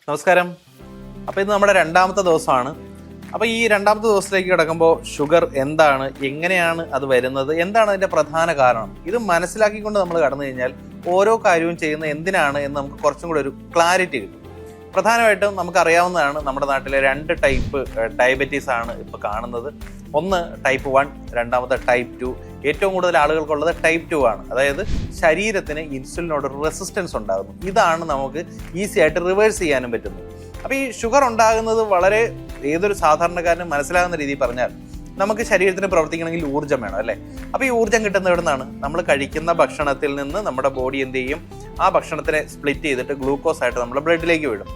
നമസ്കാരം. അപ്പോൾ ഇത് നമ്മുടെ രണ്ടാമത്തെ ദിവസമാണ്. അപ്പോൾ ഈ രണ്ടാമത്തെ ദിവസത്തിലേക്ക് കിടക്കുമ്പോൾ ഷുഗർ എന്താണ്, എങ്ങനെയാണ് അത് വരുന്നത്, എന്താണ് അതിൻ്റെ പ്രധാന കാരണം, ഇത് മനസ്സിലാക്കിക്കൊണ്ട് നമ്മൾ കടന്നു കഴിഞ്ഞാൽ ഓരോ കാര്യവും ചെയ്യുന്നത് എന്തിനാണ് എന്ന് നമുക്ക് കുറച്ചും കൂടി ഒരു ക്ലാരിറ്റി കിട്ടും. പ്രധാനമായിട്ടും നമുക്കറിയാവുന്നതാണ്, നമ്മുടെ നാട്ടിലെ 2 ടൈപ്പ് ഡയബറ്റീസ് ആണ് ഇപ്പോൾ കാണുന്നത്. ഒന്ന് ടൈപ്പ് 1, രണ്ടാമത്തെ ടൈപ്പ് 2. ഏറ്റവും കൂടുതൽ ആളുകൾക്കുള്ളത് ടൈപ്പ് 2 ആണ്. അതായത് ശരീരത്തിന് ഇൻസുലിനോട് റെസിസ്റ്റൻസ് ഉണ്ടാകുന്നു. ഇതാണ് നമുക്ക് ഈസി ആയിട്ട് റിവേഴ്സ് ചെയ്യാനും പറ്റുന്നത്. അപ്പോൾ ഈ ഷുഗർ ഉണ്ടാകുന്നത് വളരെ ഏതൊരു സാധാരണക്കാരനും മനസ്സിലാകുന്ന രീതിയിൽ പറഞ്ഞാൽ, നമുക്ക് ശരീരത്തിന് പ്രവർത്തിക്കണമെങ്കിൽ ഊർജ്ജം വേണം അല്ലേ? അപ്പോൾ ഈ ഊർജ്ജം കിട്ടുന്ന എവിടെ നിന്നാണ്? നമ്മൾ കഴിക്കുന്ന ഭക്ഷണത്തിൽ നിന്ന് നമ്മുടെ ബോഡി എന്ത് ചെയ്യും? ആ ഭക്ഷണത്തിനെ സ്പ്ലിറ്റ് ചെയ്തിട്ട് ഗ്ലൂക്കോസ് ആയിട്ട് നമ്മുടെ ബ്ലഡിലേക്ക് വിടും.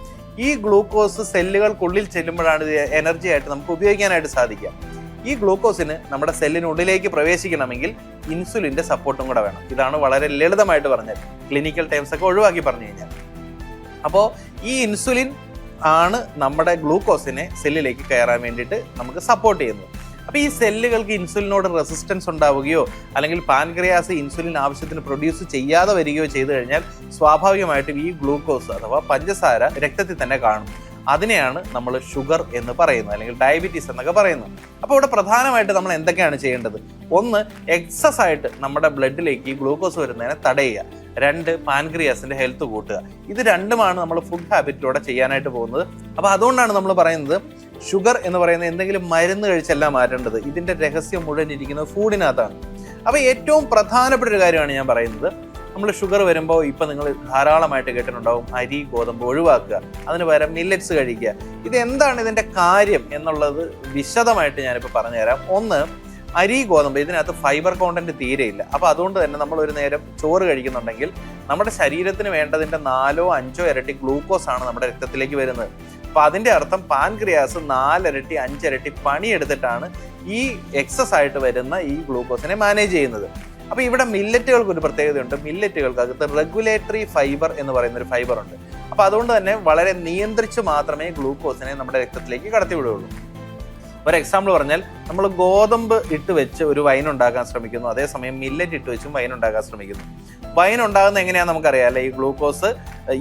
ഈ ഗ്ലൂക്കോസ് സെല്ലുകൾക്കുള്ളിൽ ചെല്ലുമ്പോഴാണ് ഇത് എനർജി ആയിട്ട് നമുക്ക് ഉപയോഗിക്കാനായിട്ട് സാധിക്കുക. ഈ ഗ്ലൂക്കോസിന് നമ്മുടെ സെല്ലിനുള്ളിലേക്ക് പ്രവേശിക്കണമെങ്കിൽ ഇൻസുലിൻ്റെ സപ്പോർട്ടും കൂടെ വേണം. ഇതാണ് വളരെ ലളിതമായിട്ട് പറഞ്ഞാൽ, ക്ലിനിക്കൽ ടൈംസ് ഒക്കെ ഒഴിവാക്കി പറഞ്ഞു കഴിഞ്ഞാൽ. അപ്പോൾ ഈ ഇൻസുലിൻ ആണ് നമ്മുടെ ഗ്ലൂക്കോസിനെ സെല്ലിലേക്ക് കയറാൻ വേണ്ടിയിട്ട് നമുക്ക് സപ്പോർട്ട് ചെയ്യുന്നത്. അപ്പോൾ ഈ സെല്ലുകൾക്ക് ഇൻസുലിനോട് റെസിസ്റ്റൻസ് ഉണ്ടാവുകയോ അല്ലെങ്കിൽ പാൻക്രിയാസ് ഇൻസുലിൻ ആവശ്യത്തിന് പ്രൊഡ്യൂസ് ചെയ്യാതെ വരികയോ ചെയ്തു കഴിഞ്ഞാൽ സ്വാഭാവികമായിട്ടും ഈ ഗ്ലൂക്കോസ് അഥവാ പഞ്ചസാര രക്തത്തിൽ തന്നെ കാണും. അതിനെയാണ് നമ്മൾ ഷുഗർ എന്ന് പറയുന്നത്, അല്ലെങ്കിൽ ഡയബറ്റീസ് എന്നൊക്കെ പറയുന്നത്. അപ്പോൾ ഇവിടെ പ്രധാനമായിട്ട് നമ്മൾ എന്തൊക്കെയാണ് ചെയ്യേണ്ടത്? ഒന്ന്, എക്സസ് ആയിട്ട് നമ്മുടെ ബ്ലഡിലേക്ക് ഈ ഗ്ലൂക്കോസ് വരുന്നതിനെ തടയുക. 2, പാൻക്രിയാസിന്റെ ഹെൽത്ത് കൂട്ടുക. ഇത് രണ്ടുമാണ് നമ്മൾ ഫുഡ് ഹാബിറ്റിലൂടെ ചെയ്യാനായിട്ട് പോകുന്നത്. അപ്പോൾ അതുകൊണ്ടാണ് നമ്മൾ പറയുന്നത് ഷുഗർ എന്ന് പറയുന്നത് എന്തെങ്കിലും മരുന്ന് കഴിച്ചല്ല മാറ്റേണ്ടത്. ഇതിന്റെ രഹസ്യം മുഴുവൻ ഇരിക്കുന്നത് ഫുഡിനകത്താണ്. അപ്പോൾ ഏറ്റവും പ്രധാനപ്പെട്ട ഒരു കാര്യമാണ് ഞാൻ പറയുന്നത്, നമ്മൾ ഷുഗർ വരുമ്പോൾ ഇപ്പം നിങ്ങൾ ധാരാളമായിട്ട് കേട്ടിട്ടുണ്ടാവും, അരി ഗോതമ്പ് ഒഴിവാക്കുക, അതിന് പകരം മില്ലറ്റ്സ് കഴിക്കുക. ഇത് എന്താണ് ഇതിൻ്റെ കാര്യം എന്നുള്ളത് വിശദമായിട്ട് ഞാനിപ്പോൾ പറഞ്ഞുതരാം. ഒന്ന്, അരി ഗോതമ്പ് ഇതിനകത്ത് ഫൈബർ കോണ്ടന്റ് തീരെയില്ല. അപ്പോൾ അതുകൊണ്ട് തന്നെ നമ്മൾ ഒരു നേരം ചോറ് കഴിക്കുന്നുണ്ടെങ്കിൽ നമ്മുടെ ശരീരത്തിന് വേണ്ടതിൻ്റെ 4 or 5 ഇരട്ടി ഗ്ലൂക്കോസ് ആണ് നമ്മുടെ രക്തത്തിലേക്ക് വരുന്നത്. അപ്പോൾ അതിൻ്റെ അർത്ഥം പാൻക്രിയാസ് 4 ഇരട്ടി 5 ഇരട്ടി പണിയെടുത്തിട്ടാണ് ഈ എക്സസ് ആയിട്ട് വരുന്ന ഈ ഗ്ലൂക്കോസിനെ മാനേജ് ചെയ്യുന്നത്. അപ്പോൾ ഇവിടെ മില്ലറ്റുകൾക്ക് ഒരു പ്രത്യേകതയുണ്ട്. മില്ലറ്റുകൾക്കകത്ത് റെഗുലേറ്ററി ഫൈബർ എന്ന് പറയുന്ന ഒരു ഫൈബർ ഉണ്ട്. അപ്പോൾ അതുകൊണ്ട് തന്നെ വളരെ നിയന്ത്രിച്ച് മാത്രമേ ഗ്ലൂക്കോസിനെ നമ്മുടെ രക്തത്തിലേക്ക് കടത്തിവിടുകയുള്ളൂ. ഒരു എക്സാമ്പിൾ പറഞ്ഞാൽ, നമ്മൾ ഗോതമ്പ് ഇട്ട് വെച്ച് ഒരു വൈൻ ഉണ്ടാക്കാൻ ശ്രമിക്കുന്നു, അതേസമയം മില്ലറ്റ് ഇട്ട് വെച്ചും വൈൻ ഉണ്ടാക്കാൻ ശ്രമിക്കുന്നു. വൈൻ ഉണ്ടാകുന്നത് എങ്ങനെയാണെന്ന് നമുക്കറിയാം അല്ലേ? ഈ ഗ്ലൂക്കോസ്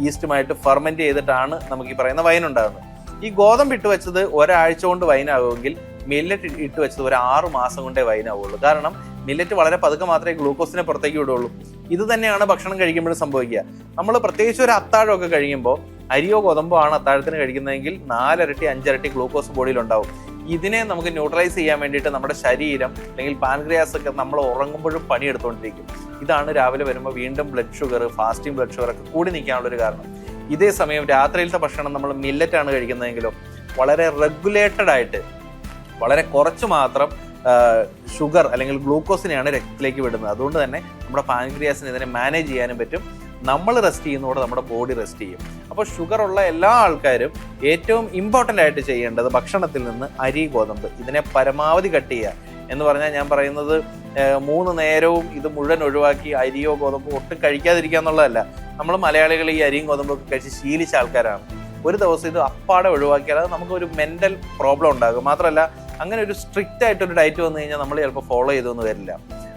ഈസ്റ്റുമായിട്ട് ഫെർമെന്റ് ചെയ്തിട്ടാണ് നമുക്ക് ഈ പറയുന്ന വൈൻ ഉണ്ടാകുന്നത്. ഈ ഗോതമ്പ് ഇട്ട് വെച്ചത് ഒരാഴ്ച കൊണ്ട് വൈനാകുമെങ്കിൽ മില്ലറ്റ് ഇട്ട് വെച്ചത് ഒരു 6 മാസം കൊണ്ടേ വൈനാവുള്ളൂ. കാരണം മില്ലറ്റ് വളരെ പതുക്കെ മാത്രമേ ഗ്ലൂക്കോസിനെ പുറത്തേക്ക് വിടുള്ളൂ. ഇത് തന്നെയാണ് ഭക്ഷണം കഴിക്കുമ്പോഴും സംഭവിക്കുക. നമ്മൾ പ്രത്യേകിച്ച് ഒരു അത്താഴമൊക്കെ കഴിയുമ്പോൾ അരിയോ ഗോതമ്പോ ആണ് അത്താഴത്തിന് കഴിക്കുന്നതെങ്കിൽ 4 ഇരട്ടി 5 ഇരട്ടി ഗ്ലൂക്കോസ് ബോഡിയിൽ ഉണ്ടാവും. ഇതിനെ നമുക്ക് ന്യൂട്രലൈസ് ചെയ്യാൻ വേണ്ടിയിട്ട് നമ്മുടെ ശരീരം അല്ലെങ്കിൽ പാൻക്രിയാസ് ഒക്കെ നമ്മൾ ഉറങ്ങുമ്പോഴും പണിയെടുത്തുകൊണ്ടിരിക്കും. ഇതാണ് രാവിലെ വരുമ്പോൾ വീണ്ടും blood sugar, fasting blood sugar ഒക്കെ കൂടി നിൽക്കാനുള്ളൊരു കാരണം. ഇതേ സമയം രാത്രിയിലത്തെ ഭക്ഷണം നമ്മൾ മില്ലറ്റാണ് കഴിക്കുന്നതെങ്കിലോ വളരെ റെഗുലേറ്റഡ് ആയിട്ട് വളരെ കുറച്ച് മാത്രം ഷുഗർ അല്ലെങ്കിൽ ഗ്ലൂക്കോസിനെയാണ് രക്തത്തിലേക്ക് വിടുന്നത്. അതുകൊണ്ട് തന്നെ നമ്മുടെ പാൻക്രിയാസിന് ഇതിനെ മാനേജ് ചെയ്യാനും പറ്റും. നമ്മൾ റെസ്റ്റ് ചെയ്യുന്നതോടെ നമ്മുടെ ബോഡി റെസ്റ്റ് ചെയ്യും. അപ്പോൾ ഷുഗർ ഉള്ള എല്ലാ ആൾക്കാരും ഏറ്റവും ഇമ്പോർട്ടൻ്റ് ആയിട്ട് ചെയ്യേണ്ടത് ഭക്ഷണത്തിൽ നിന്ന് അരി ഗോതമ്പ് ഇതിനെ പരമാവധി കട്ട് ചെയ്യുക എന്ന് പറഞ്ഞാൽ, ഞാൻ പറയുന്നത് 3 നേരവും ഇത് മുഴുവൻ ഒഴിവാക്കി അരിയോ ഗോതമ്പോ ഒട്ടും കഴിക്കാതിരിക്കുക എന്നുള്ളതല്ല. നമ്മൾ മലയാളികൾ ഈ അരിയും ഗോതമ്പൊക്കെ കഴിച്ച് ശീലിച്ച ആൾക്കാരാണ്. ഒരു ദിവസം ഇത് അപ്പാടെ ഒഴിവാക്കിയാൽ അത് നമുക്കൊരു മെൻ്റൽ പ്രോബ്ലം ഉണ്ടാകും. മാത്രമല്ല, അങ്ങനെ ഒരു സ്ട്രിക്റ്റ് ആയിട്ടൊരു ഡയറ്റ് വന്നു കഴിഞ്ഞാൽ നമ്മൾ ചിലപ്പോൾ ഫോളോ ചെയ്തൊന്നും വരില്ല.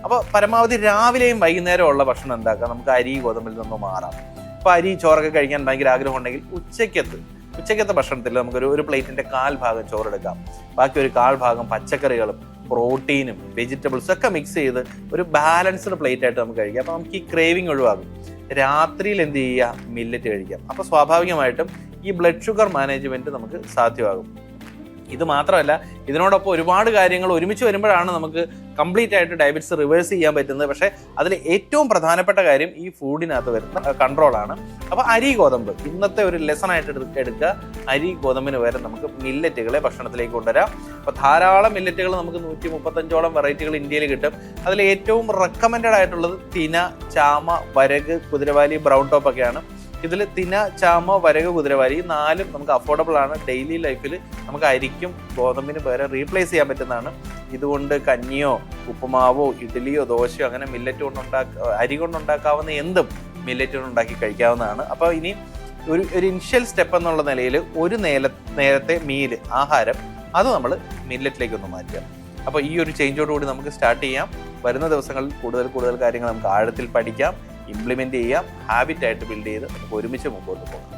അപ്പോൾ പരമാവധി രാവിലെയും വൈകുന്നേരവും ഉള്ള ഭക്ഷണം എന്താക്കാം, നമുക്ക് അരി ഗോതമ്പിൽ നിന്ന് മാറാം. അപ്പോൾ അരി ചോറൊക്കെ കഴിക്കാൻ ഭയങ്കര ആഗ്രഹം ഉണ്ടെങ്കിൽ ഉച്ചക്കത്തെ ഭക്ഷണത്തിൽ നമുക്കൊരു പ്ലേറ്റിൻ്റെ 1/4 ഭാഗം ചോറെടുക്കാം. ബാക്കി ഒരു 1/4 ഭാഗം പച്ചക്കറികളും പ്രോട്ടീനും വെജിറ്റബിൾസും ഒക്കെ മിക്സ് ചെയ്ത് ഒരു ബാലൻസ്ഡ് പ്ലേറ്റ് ആയിട്ട് നമുക്ക് കഴിക്കാം. അപ്പോൾ നമുക്ക് ഈ ക്രേവിങ് ഒഴിവാകും. രാത്രിയിൽ എന്ത് ചെയ്യുക, മില്ലറ്റ് കഴിക്കാം. അപ്പോൾ സ്വാഭാവികമായിട്ടും ഈ ബ്ലഡ് ഷുഗർ മാനേജ്മെൻറ്റ് നമുക്ക് സാധ്യമാകും. ഇത് മാത്രമല്ല, ഇതിനോടൊപ്പം ഒരുപാട് കാര്യങ്ങൾ ഒരുമിച്ച് വരുമ്പോഴാണ് നമുക്ക് കംപ്ലീറ്റ് ആയിട്ട് ഡയബറ്റീസ് റിവേഴ്സ് ചെയ്യാൻ പറ്റുന്നത്. പക്ഷേ അതിൽ ഏറ്റവും പ്രധാനപ്പെട്ട കാര്യം ഈ ഫുഡിനകത്ത് വരുന്ന കൺട്രോളാണ്. അപ്പോൾ അരി ഗോതമ്പ് ഇന്നത്തെ ഒരു ലെസൺ ആയിട്ട് എടുക്കുക. അരി ഗോതമ്പിന് വരെ നമുക്ക് മില്ലറ്റുകളെ ഭക്ഷണത്തിലേക്ക് കൊണ്ടുവരാം. അപ്പോൾ ധാരാളം മില്ലറ്റുകൾ നമുക്ക് 135ഓളം വെറൈറ്റികൾ ഇന്ത്യയിൽ കിട്ടും. അതിൽ ഏറ്റവും റെക്കമെൻഡഡ് ആയിട്ടുള്ളത് തിന, ചാമ, വരക്, കുതിരവാലി, ബ്രൗൺ ടോപ്പ് ഒക്കെയാണ്. ഇതിൽ തിന, ചാമ, വരക്, കുതിരവാലി 4 നമുക്ക് അഫോർഡബിൾ ആണ്. ഡെയിലി ലൈഫിൽ നമുക്ക് അരിക്കും ഗോതമ്പിന് പകരം റീപ്ലേസ് ചെയ്യാൻ പറ്റുന്നതാണ്. ഇതുകൊണ്ട് കഞ്ഞിയോ ഉപ്പുമാവോ ഇഡ്ഡലിയോ ദോശയോ അങ്ങനെ മില്ലറ്റ് അരി കൊണ്ടുണ്ടാക്കാവുന്ന എന്തും മില്ലറ്റ് കൊണ്ടുണ്ടാക്കി കഴിക്കാവുന്നതാണ്. അപ്പോൾ ഇനി ഒരു ഇനിഷ്യൽ സ്റ്റെപ്പ് എന്നുള്ള നിലയിൽ ഒരു നേരത്തെ ആഹാരം അത് നമ്മൾ മില്ലറ്റിലേക്കൊന്ന് മാറ്റുക. അപ്പോൾ ഈ ഒരു ചേഞ്ചോടുകൂടി നമുക്ക് സ്റ്റാർട്ട് ചെയ്യാം. വരുന്ന ദിവസങ്ങളിൽ കൂടുതൽ കാര്യങ്ങൾ നമുക്ക് ആഴത്തിൽ പഠിക്കാം, ഇംപ്ലിമെൻ്റ് ചെയ്യാം, ഹാബിറ്റായിട്ട് ബിൽഡ് ചെയ്ത് നമുക്ക് ഒരുമിച്ച് മുമ്പോട്ട് പോകാം.